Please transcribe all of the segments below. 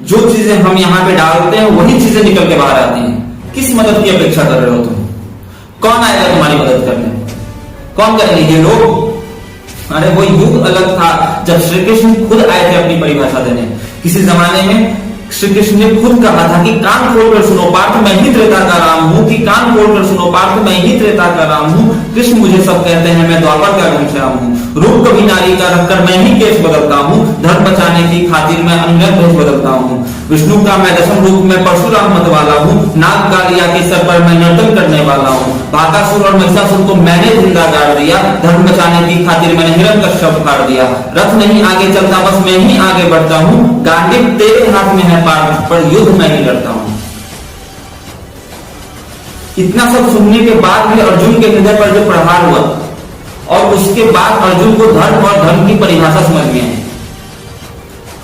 जो चीजें हम यहाँ पे डालते हैं वही चीजें निकल के बाहर आती हैं। किस मदद की अपेक्षा कर रहे हो तुम? कौन आएगा तुम्हारी मदद करने? कौन करेंगे? ये लोग? अरे वो युग अलग था जब श्री कृष्ण खुद आए थे अपनी परिभाषा देने। किसी जमाने में श्री कृष्ण ने खुद कहा था कि कान खोलकर सुनो पार्थ, मैं ही त्रेता का राम हूं, कि कान खोलकर सुनो पार्थ, मैं ही त्रेता का राम हूं। कृष्ण मुझे सब कहते हैं, मैं द्वापर का घनश्याम हूं। रूप कभी नारी का रखकर मैं ही केश बदलता हूं, धर्म बचाने की खातिर मैं अन्य भेष बदलता हूं। विष्णु का मैं दशम रूप में परशुराम मत वाला हूं, नाग कालिया के सर पर मैं नर्तन करने वाला हूं। बाकासुर और महिषासुर को मैंने जिंदा गाड़ दिया, धर्म बचाने की खातिर मैंने हिरण्यकश्यप फाड़ दिया। रथ नहीं आगे चलता, बस मैं ही आगे बढ़ता हूं, गांडीव तेरे हाथ में है पार्थ, पर युद्ध मैं ही लड़ता हूं। इतना सब सुनने के बाद भी अर्जुन के हृदय पर जो प्रहार हुआ, और उसके बाद अर्जुन को धर्म और धर्म की परिभाषा समझ में आई।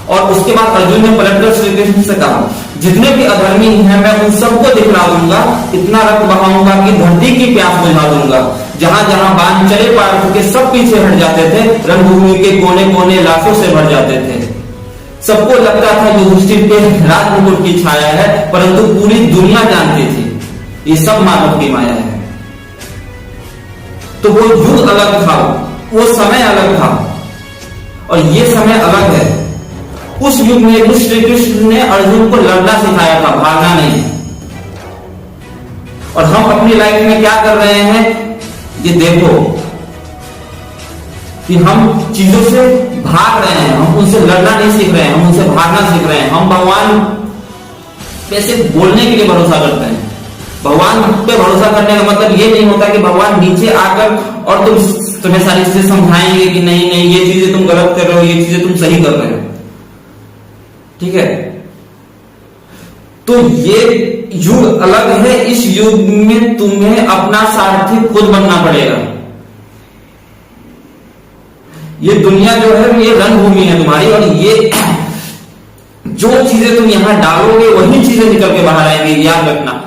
और उसके बाद अर्जुन ने पलटकर श्री कृष्ण से कहा, जितने भी अधर्मी हैं मैं उन सबको दिखला दूंगा, इतना रक्त बहाऊंगा कि धरती की प्यास बुझा दूंगा। जहां जहां बाण चले पार्थ के सब पीछे हट जाते थे, रणभूमि के कोने कोने लाशों से भर जाते थे। सबको लगता था युधिष्ठिर पे राजमुकुट की छाया है, परंतु पूरी दुनिया जानती थी ये सब मानव की माया है। तो वो युग अलग था, वो समय अलग था, और ये समय अलग है। उस युग में श्री कृष्ण ने अर्जुन को लड़ना सिखाया था, भागना नहीं। और हम अपनी लाइफ में क्या कर रहे हैं ये देखो, कि हम चीजों से भाग रहे हैं, हम उनसे लड़ना नहीं सीख रहे हैं, हम उनसे भागना सीख रहे हैं। हम भगवान पे सिर्फ बोलने के लिए भरोसा करते हैं। भगवान पे भरोसा करने का मतलब ये नहीं होता कि भगवान नीचे आकर और तुम्हें सारी चीजें समझाएंगे कि नहीं नहीं ये चीजें तुम गलत कर रहे हो, ये चीजें तुम सही कर रहे हो। ठीक है, तो ये युग अलग है। इस युग में तुम्हें अपना सारथी खुद बनना पड़ेगा। ये दुनिया जो है ये रणभूमि है तुम्हारी, और ये जो चीजें तुम यहां डालोगे वही चीजें निकल के बाहर आएंगी, याद रखना।